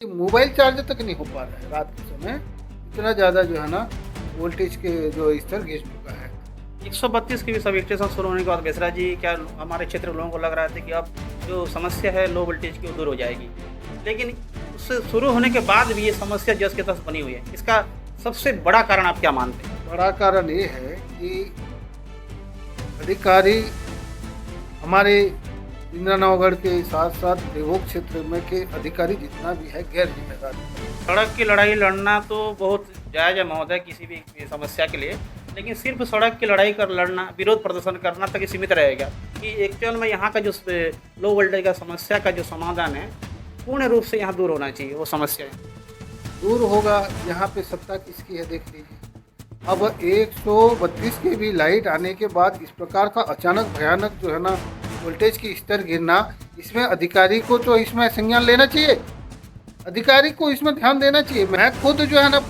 Mobile charge तक नहीं हो पा रहा है रात के समय। इतना ज़्यादा जो है ना वोल्टेज के जो स्तर गिर चुका है। 132 के भी सब स्टेशन शुरू होने के बाद बेसरा जी, क्या हमारे क्षेत्र के लोगों को लग रहा था कि अब जो समस्या है लो वोल्टेज की वो दूर हो जाएगी, लेकिन उससे शुरू होने के बाद भी ये समस्या जस के तस बनी हुई है। इसका सबसे बड़ा कारण आप क्या मानते हैं? बड़ा कारण ये है कि अधिकारी हमारे इंद्रनवगढ़ के साथ साथ देवोग क्षेत्र में के अधिकारी जितना भी है गैर जिम्मेदार है। सड़क की लड़ाई लड़ना तो बहुत जायज़ है महोदय किसी भी समस्या के लिए, लेकिन सिर्फ सड़क की लड़ाई कर लड़ना, विरोध प्रदर्शन करना तक ही सीमित रहेगा कि एक्चुअल में यहाँ का जो लो वोल्टेज का समस्या का जो समाधान है पूर्ण रूप से यहाँ दूर होना चाहिए। वो समस्याएं दूर होगा। यहाँ पे सत्ता किसकी है देख लीजिए। अब 132 के भी लाइट आने के बाद इस प्रकार का अचानक भयानक जो है ना वोल्टेज की स्तर गिरना, इसमें अधिकारी को तो इसमें संज्ञान लेना चाहिए। अधिकारी को इसमें ध्यान देना चाहिए। मैं खुद जो है ना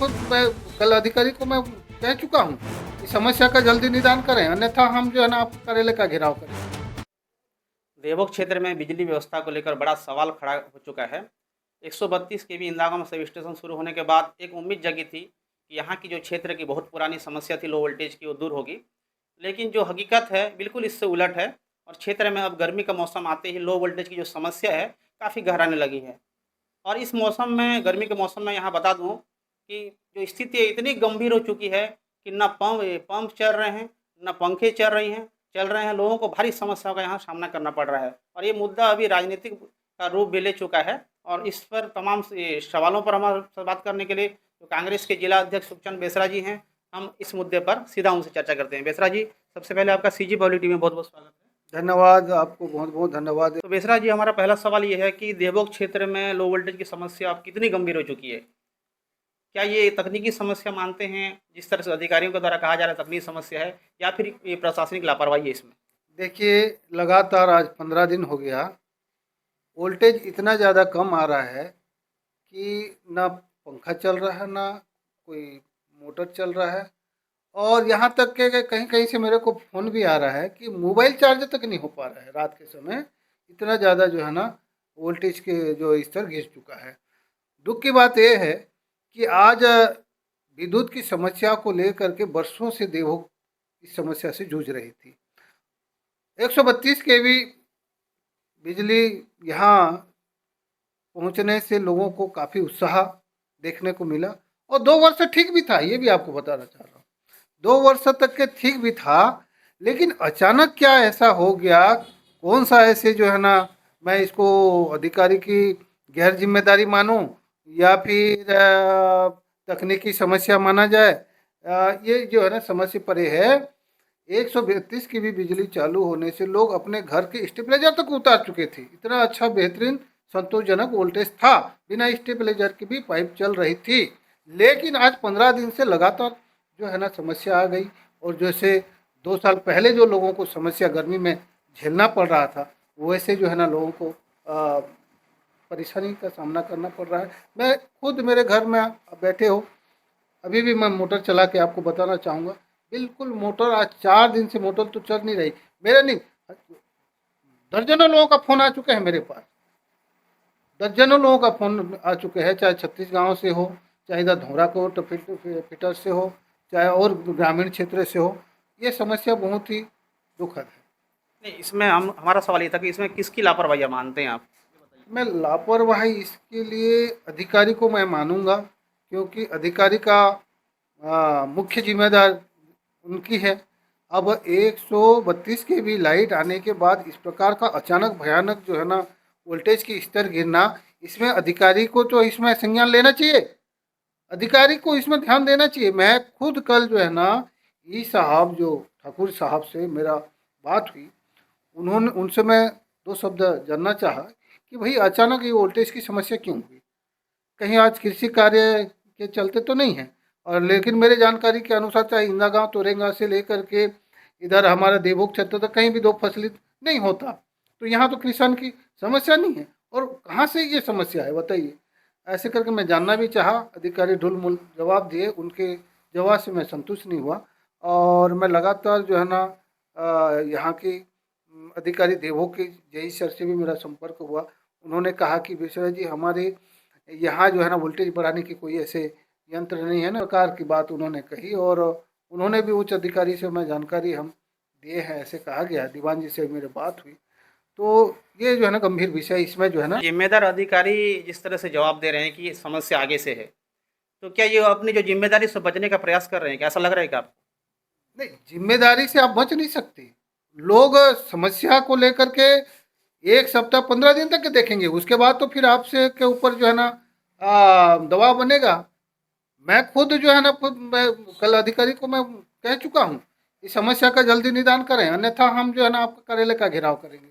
कल अधिकारी को मैं कह चुका हूँ कि समस्या का जल्दी निदान करें, अन्यथा हम जो है ना आप कार्यालय का घेराव करें। देवोग क्षेत्र में बिजली व्यवस्था को लेकर बड़ा सवाल खड़ा हो चुका है। 132 केवी इंदिरागांव सब स्टेशन शुरू होने के बाद एक उम्मीद जगी थी कि यहाँ की जो क्षेत्र की बहुत पुरानी समस्या थी लो वोल्टेज की वो दूर होगी, लेकिन जो हकीकत है बिल्कुल इससे उलट है और क्षेत्र में अब गर्मी का मौसम आते ही लो वोल्टेज की जो समस्या है काफ़ी गहराने लगी है। और इस मौसम में, गर्मी के मौसम में, यहाँ बता दूँ कि जो स्थिति है इतनी गंभीर हो चुकी है कि ना पंप चल रहे हैं, ना पंखे चल रहे हैं। लोगों को भारी समस्याओं का यहाँ सामना करना पड़ रहा है और ये मुद्दा अभी राजनीतिक का रूप भी ले चुका है। और इस पर तमाम सवालों पर हमारे साथ बात करने के लिए जो कांग्रेस के जिला अध्यक्ष सुखचंद बेसरा जी हैं, हम इस मुद्दे पर सीधा उनसे चर्चा करते हैं। बेसरा जी, सबसे पहले आपका सीजी पॉलिटी में बहुत बहुत स्वागत है। धन्यवाद, आपको बहुत बहुत धन्यवाद। तो बेसरा जी, हमारा पहला सवाल ये है कि देवोग क्षेत्र में लो वोल्टेज की समस्या अब कितनी गंभीर हो चुकी है? क्या ये तकनीकी समस्या मानते हैं, जिस तरह से अधिकारियों के द्वारा कहा जा रहा है तकनीकी समस्या है, या फिर ये प्रशासनिक लापरवाही है इसमें? देखिए, लगातार आज 15 दिन हो गया, वोल्टेज इतना ज़्यादा कम आ रहा है कि ना पंखा चल रहा है, ना कोई मोटर चल रहा है। और यहाँ तक के कहीं कहीं से मेरे को फ़ोन भी आ रहा है कि मोबाइल चार्ज तक नहीं हो पा रहा है रात के समय। इतना ज़्यादा जो है ना वोल्टेज के जो स्तर गिर चुका है। दुख की बात यह है कि आज विद्युत की समस्या को लेकर के वर्षों से देवोग इस समस्या से जूझ रही थी। 132 केवी बिजली यहाँ पहुँचने से लोगों को काफ़ी उत्साह देखने को मिला और 2 वर्ष ठीक भी था, ये भी आपको बताना चाह रहा हूँ। 2 वर्ष तक के ठीक भी था, लेकिन अचानक क्या ऐसा हो गया, कौन सा ऐसे जो है ना, मैं इसको अधिकारी की गैर जिम्मेदारी मानूं या फिर तकनीकी समस्या माना जाए। ये जो है ना समस्या परे है। 132 की भी बिजली चालू होने से लोग अपने घर के स्टेबलाइजर तक उतार चुके थे। इतना अच्छा बेहतरीन संतोषजनक वोल्टेज था, बिना स्टेबलाइजर की भी पाइप चल रही थी। लेकिन आज 15 दिन से लगातार जो है ना समस्या आ गई। और जैसे 2 साल पहले जो लोगों को समस्या गर्मी में झेलना पड़ रहा था, वैसे जो है ना लोगों को परेशानी का सामना करना पड़ रहा है। मैं खुद मेरे घर में आप बैठे हो, अभी भी मैं मोटर चला के आपको बताना चाहूँगा, बिल्कुल मोटर आज 4 दिन से मोटर तो चल नहीं रही। मेरे नहीं, दर्जनों लोगों का फ़ोन आ चुके हैं मेरे पास। दर्जनों लोगों का फ़ोन आ चुके हैं, चाहे छत्तीस गाँव से हो, चाहे इधर धोरा को फिटर से हो, चाहे और ग्रामीण क्षेत्र से हो। ये समस्या बहुत ही दुखद है। नहीं, इसमें हमारा सवाल ये था कि इसमें किसकी लापरवाही मानते हैं आप? मैं लापरवाही इसके लिए अधिकारी को मैं मानूंगा, क्योंकि अधिकारी का मुख्य जिम्मेदार उनकी है। अब 132 के भी लाइट आने के बाद इस प्रकार का अचानक भयानक जो है ना वोल्टेज की स्तर गिरना, इसमें अधिकारी को तो इसमें संज्ञान लेना चाहिए। अधिकारी को इसमें ध्यान देना चाहिए। मैं खुद कल जो है ना ई साहब जो ठाकुर साहब से मेरा बात हुई, उन्होंने उनसे मैं 2 शब्द जानना चाहा कि भाई अचानक ये वोल्टेज की समस्या क्यों हुई, कहीं आज कृषि कार्य के चलते तो नहीं है। और लेकिन मेरे जानकारी के अनुसार चाहे इंदा गाँव तोरेंगा से लेकर के इधर हमारा देवोग क्षेत्र तक कहीं भी 2 फसलित नहीं होता। तो यहाँ तो किसान की समस्या नहीं है, और कहाँ से ये समस्या है बताइए। ऐसे करके मैं जानना भी चाहा, अधिकारी ढुलमुल जवाब दिए, उनके जवाब से मैं संतुष्ट नहीं हुआ। और मैं लगातार जो है ना यहाँ के अधिकारी देवोग के जेई सर से भी मेरा संपर्क हुआ। उन्होंने कहा कि विश्वनाथ जी, हमारे यहाँ जो है ना वोल्टेज बढ़ाने की कोई ऐसे यंत्र नहीं है ना, प्रकार की बात उन्होंने कही। और उन्होंने भी उच्च अधिकारी से मैं जानकारी हम दिए हैं, ऐसे कहा गया। दीवान जी से मेरी बात हुई, तो ये जो है ना गंभीर विषय, इसमें जो है ना जिम्मेदार अधिकारी जिस तरह से जवाब दे रहे हैं कि ये समस्या आगे से है, तो क्या ये अपनी जो जिम्मेदारी से बचने का प्रयास कर रहे हैं? क्या ऐसा लग रहा है क्या आपको? नहीं, जिम्मेदारी से आप बच नहीं सकते। लोग समस्या को लेकर के 1 सप्ताह 15 दिन तक के देखेंगे, उसके बाद तो फिर आपसे के ऊपर जो है ना दबाव बनेगा। मैं खुद जो है ना मैं कल अधिकारी को मैं कह चुका हूँ, इस समस्या का जल्दी निदान करें, अन्यथा हम जो है ना आपका कार्यालय का घेराव करेंगे,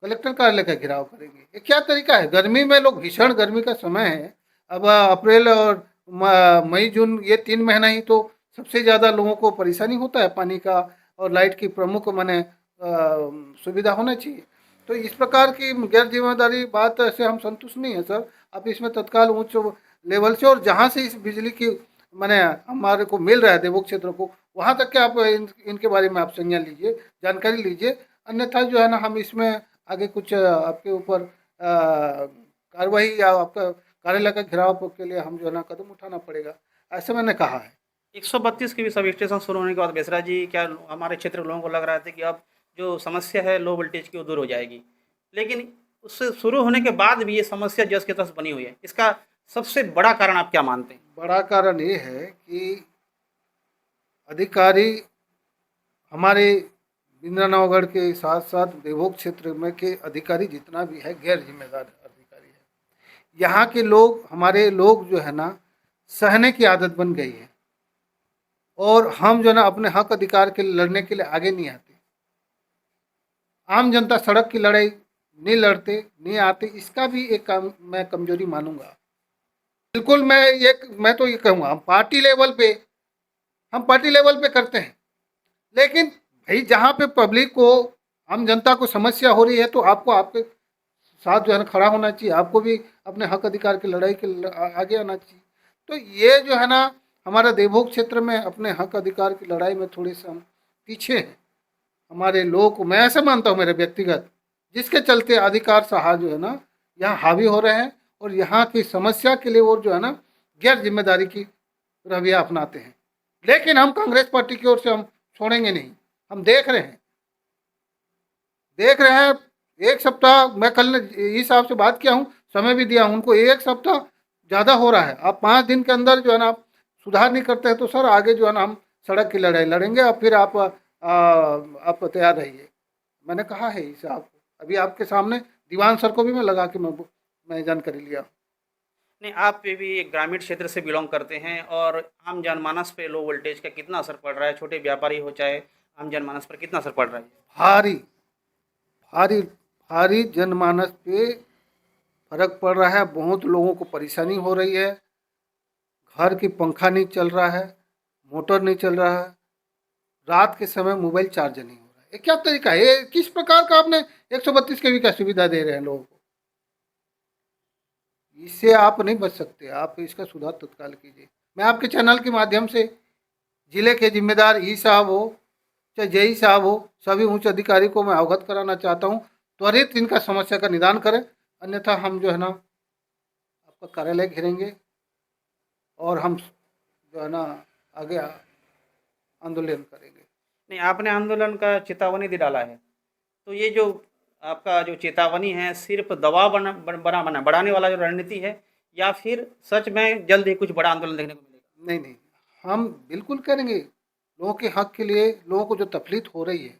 कलेक्टर कार्यालय का घेराव करेंगे। ये क्या तरीका है? गर्मी में लोग, भीषण गर्मी का समय है। अब अप्रैल और मई जून, ये 3 महीना ही तो सबसे ज़्यादा लोगों को परेशानी होता है पानी का, और लाइट की प्रमुख माने सुविधा होना चाहिए। तो इस प्रकार की गैर जिम्मेदारी बात से हम संतुष्ट नहीं है सर। आप इसमें तत्काल उच्च लेवल से, और जहाँ से इस बिजली की माने हमारे को मिल रहा है देवोग क्षेत्र को, वहाँ तक के आप इनके बारे में आप संज्ञान लीजिए, जानकारी लीजिए। अन्यथा जो है ना हम इसमें आगे कुछ आपके ऊपर कार्रवाई या आपका कार्यालय का घेराव के लिए हम जो है ना कदम उठाना पड़ेगा, ऐसे मैंने कहा है। 132 के भी सब स्टेशन शुरू होने के बाद बेसरा जी, क्या हमारे क्षेत्र के लोगों को लग रहा था कि अब जो समस्या है लो वोल्टेज की वो दूर हो जाएगी, लेकिन उससे शुरू होने के बाद भी ये समस्या जस के तस बनी हुई है। इसका सबसे बड़ा कारण आप क्या मानते हैं? बड़ा कारण ये है कि अधिकारी हमारे बिंद्रानवगढ़ के साथ साथ देवोग क्षेत्र में के अधिकारी जितना भी है गैर जिम्मेदार अधिकारी है। यहाँ के लोग, हमारे लोग जो है ना सहने की आदत बन गई है, और हम जो है ना अपने हक अधिकार के लिए लड़ने के लिए आगे नहीं आते। आम जनता सड़क की लड़ाई नहीं लड़ते, नहीं आते, इसका भी एक मैं कमजोरी मानूंगा। बिल्कुल मैं तो ये कहूँगा, हम पार्टी लेवल पे करते हैं, लेकिन भाई जहाँ पे पब्लिक को, आम जनता को समस्या हो रही है, तो आपको आपके साथ जो है ना खड़ा होना चाहिए। आपको भी अपने हक अधिकार की लड़ाई के आगे आना चाहिए। तो ये जो है ना हमारा देवभोग क्षेत्र में अपने हक अधिकार की लड़ाई में थोड़े से हम पीछे हैं। हमारे लोगों को, मैं ऐसा मानता हूँ मेरे व्यक्तिगत, जिसके चलते अधिकार साहा जो है ना यहाँ हावी हो रहे हैं, और यहाँ की समस्या के लिए वो जो है ना गैर जिम्मेदारी की रवैया अपनाते हैं। लेकिन हम कांग्रेस पार्टी की ओर से हम छोड़ेंगे नहीं। हम देख रहे हैं 1 सप्ताह, मैं कल इस साहब से बात किया हूँ, समय भी दिया हूँ उनको। 1 सप्ताह ज़्यादा हो रहा है, आप 5 दिन के अंदर जो है ना आप सुधार नहीं करते हैं, तो सर आगे जो है ना हम सड़क की लड़ाई लड़ेंगे, और फिर आप तैयार रहिए। मैंने कहा है इस साहब को, अभी आपके सामने दीवान सर को भी मैं लगा के मैं जानकारी लिया। नहीं, आप पे भी एक ग्रामीण क्षेत्र से बिलोंग करते हैं, और आम जनमानस पे लो वोल्टेज का कितना असर पड़ रहा है? छोटे व्यापारी हो चाहे आम जनमानस पर कितना असर पड़ रहा है? भारी भारी भारी जनमानस पे फर्क पड़ रहा है। बहुत लोगों को परेशानी हो रही है। घर की पंखा नहीं चल रहा है, मोटर नहीं चल रहा है, रात के समय मोबाइल चार्ज नहीं हो रहा है। ये क्या तरीका है? ये किस प्रकार का आपने 132 केवी का सुविधा दे रहे हैं लोगों को? इससे आप नहीं बच सकते, आप इसका सुधार तत्काल कीजिए। मैं आपके चैनल के माध्यम से जिले के जिम्मेदार ई साहब हो चाहे जेई साहब हो, सभी उच्च अधिकारी को मैं अवगत कराना चाहता हूँ, त्वरित इनका समस्या का निदान करें, अन्यथा हम जो है ना आपका कार्यालय घेरेंगे, और हम जो है ना आगे आंदोलन करेंगे। नहीं, आपने आंदोलन का चेतावनी दे डाला है, तो ये जो आपका जो चेतावनी है सिर्फ दबाव बढ़ाने वाला जो रणनीति है, या फिर सच में जल्द ही कुछ बड़ा आंदोलन देखने को मिलेगा? नहीं नहीं, हम बिल्कुल करेंगे। लोगों के हक के लिए, लोगों को जो तकलीफ हो रही है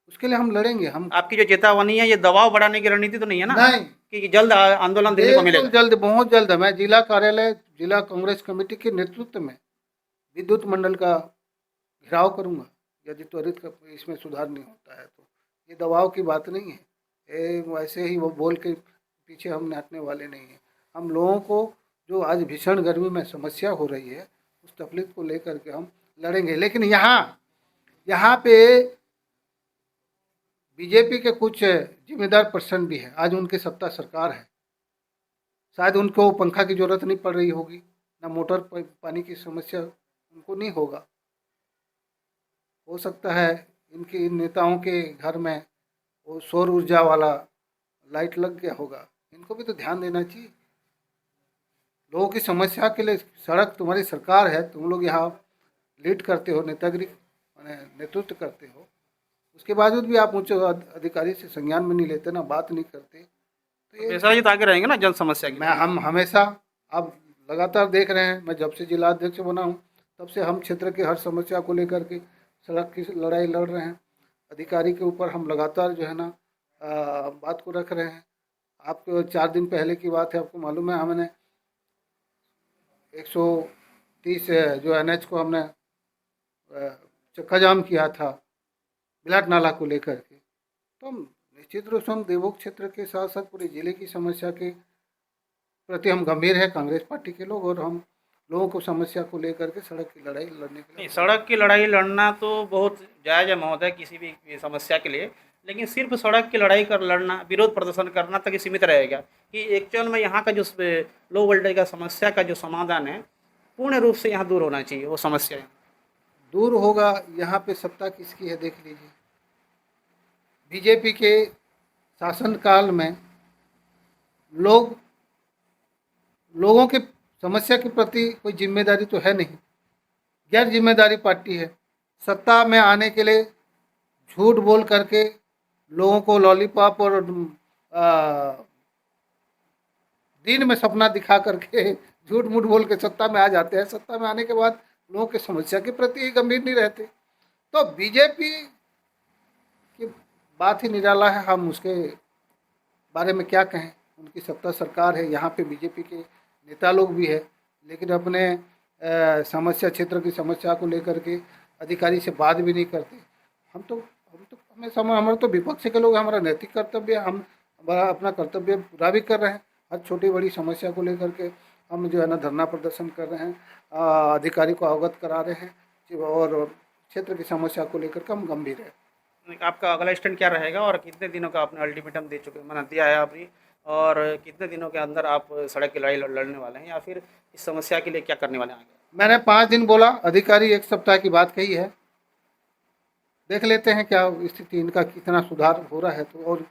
उसके लिए हम लड़ेंगे। हम आपकी जो चेतावनी है ये दबाव बढ़ाने की रणनीति तो नहीं है ना, नहीं, कि जल्द आंदोलन देखने को बिल्कुल मिलेगा? जल्द, बहुत जल्द मैं जिला कार्यालय, जिला कांग्रेस कमेटी के नेतृत्व में विद्युत मंडल का घेराव करूंगा, यदि त्वरित इसमें सुधार नहीं होता है तो। ये दबाव की बात नहीं है, ये वैसे ही वो बोल के पीछे हम हटने वाले नहीं हैं। हम लोगों को जो आज भीषण गर्मी में समस्या हो रही है, उस तकलीफ को लेकर के हम लड़ेंगे। लेकिन यहाँ पे बीजेपी के कुछ जिम्मेदार पर्सन भी हैं, आज उनकी सत्ता सरकार है, शायद उनको पंखा की ज़रूरत नहीं पड़ रही होगी, ना मोटर पानी की समस्या उनको नहीं होगा। हो सकता है इनके, इन नेताओं के घर में वो सौर ऊर्जा वाला लाइट लग गया होगा। इनको भी तो ध्यान देना चाहिए। लोगों की समस्या के लिए सड़क तुम्हारी सरकार है, तुम लोग यहाँ लीड करते हो, नेतागिरी माने नेतृत्व करते हो, उसके बावजूद भी आप उच्च अधिकारी से संज्ञान में नहीं लेते ना, बात नहीं करते। तो ये बेसरा जी तो आगे रहेंगे ना जन समस्या की। मैं हम हमेशा, आप लगातार देख रहे हैं, मैं जब से जिला अध्यक्ष बना हूँ तब से हम क्षेत्र की हर समस्या को लेकर के सड़क की लड़ाई लड़ रहे हैं। अधिकारी के ऊपर हम लगातार जो है ना बात को रख रहे हैं। आपको 4 दिन पहले की बात है, आपको मालूम है, हमने 130 जो NH को हमने चक्का जाम किया था बिलाट नाला को लेकर के। तो हम निश्चित रूप से हम देवोग क्षेत्र के साथ साथ पूरे जिले की समस्या के प्रति हम गंभीर है, कांग्रेस पार्टी के लोग, और हम लोगों को समस्या को लेकर के सड़क की लड़ाई लड़ने के नहीं, लिए। सड़क की लड़ाई लड़ना तो बहुत जायज़ है महोदय किसी भी समस्या के लिए, लेकिन सिर्फ सड़क की लड़ाई कर लड़ना, विरोध प्रदर्शन करना तक ही सीमित रहेगा कि एक्चुअल में यहाँ का जो लो वोल्टेज का समस्या का जो समाधान है पूर्ण रूप से यहाँ दूर होना चाहिए। वो समस्या दूर होगा। यहाँ पे सत्ता किसकी है देख लीजिए। बीजेपी के शासनकाल में लोगों के समस्या के प्रति कोई जिम्मेदारी तो है नहीं, गैर जिम्मेदारी पार्टी है। सत्ता में आने के लिए झूठ बोल करके लोगों को लॉलीपॉप और दिन में सपना दिखा करके झूठ मूठ बोल के सत्ता में आ जाते हैं। सत्ता में आने के बाद लोगों की समस्या के प्रति ही गंभीर नहीं रहते। तो बीजेपी की बात ही निराला है, हम उसके बारे में क्या कहें। उनकी सत्ता सरकार है, यहाँ पे बीजेपी के नेता लोग भी है, लेकिन अपने समस्या क्षेत्र की समस्या को लेकर के अधिकारी से बात भी नहीं करते। हमारा तो विपक्ष के लोग, हमारा नैतिक कर्तव्य, हम हमारा अपना कर्तव्य पूरा भी कर रहे हैं। हर छोटी बड़ी समस्या को लेकर के हम जो है ना धरना प्रदर्शन कर रहे हैं, अधिकारी को अवगत करा रहे हैं, और क्षेत्र की समस्या को लेकर के हम गंभीर है। आपका अगला स्टैंड क्या रहेगा और कितने दिनों का आपने अल्टीमेटम दे चुके मैंने दिया है आपने, और कितने दिनों के अंदर आप सड़क की लड़ाई लड़ने वाले हैं या फिर इस समस्या के लिए क्या करने वाले हैं आगे? मैंने 5 दिन बोला, अधिकारी 1 सप्ताह की बात कही है। देख लेते हैं क्या स्थिति, इनका कितना सुधार हो रहा है। तो और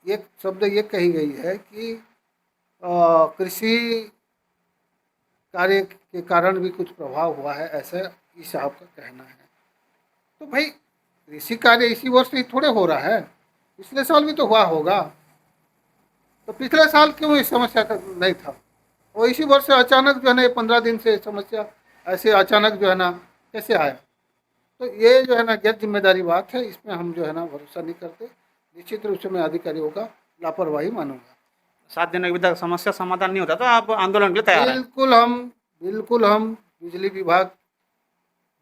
एक शब्द ये कही गई है कि कृषि कार्य के कारण भी कुछ प्रभाव हुआ है, ऐसा इस साहब का कहना है। तो भाई कृषि कार्य इसी वर्ष ही थोड़े हो रहा है, पिछले साल भी तो हुआ होगा। तो पिछले साल क्यों इस समस्या का नहीं था, और इसी वर्ष से अचानक जो है ना 15 दिन से समस्या ऐसे अचानक जो है ना कैसे आया। तो ये जो है ना गैर जिम्मेदारी बात है, इसमें हम जो है ना भरोसा नहीं करते। निश्चित रूप से मैं अधिकारियों का लापरवाही मानूंगा। 7 दिन अभी तक समस्या समाधान नहीं होता तो आप आंदोलन के लिए तैयार हैं? बिल्कुल हम बिजली विभाग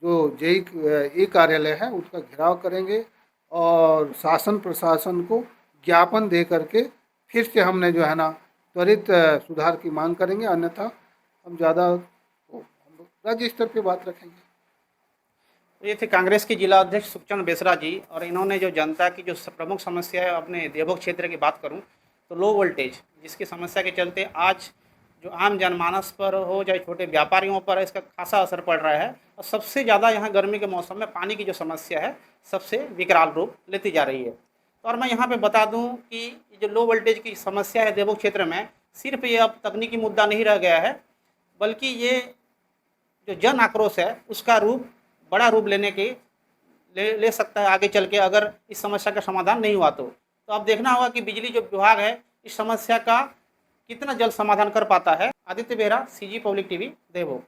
जो जेई कार्यालय है उसका घेराव करेंगे और शासन प्रशासन को ज्ञापन दे करके फिर से हमने जो है ना त्वरित सुधार की मांग करेंगे, अन्यथा हम ज़्यादा राज्य स्तर पे बात रखेंगे। ये थे कांग्रेस के जिला अध्यक्ष सुखचंद बेसरा जी, और इन्होंने जो जनता की जो प्रमुख समस्या है अपने देवोग क्षेत्र की बात करूं तो लो वोल्टेज, जिसकी समस्या के चलते आज जो आम जनमानस पर हो चाहे छोटे व्यापारियों पर इसका खासा असर पड़ रहा है। और सबसे ज़्यादा यहाँ गर्मी के मौसम में पानी की जो समस्या है सबसे विकराल रूप लेती जा रही है। और मैं यहाँ पे बता दूँ कि जो लो वोल्टेज की समस्या है देवोग क्षेत्र में, सिर्फ ये अब तकनीकी मुद्दा नहीं रह गया है, बल्कि ये जो जन आक्रोश है उसका रूप बड़ा रूप ले सकता है आगे चल के, अगर इस समस्या का समाधान नहीं हुआ तो अब देखना होगा कि बिजली जो विभाग है इस समस्या का कितना जल्द समाधान कर पाता है। Aditya Behera, CG public TV, देवोग।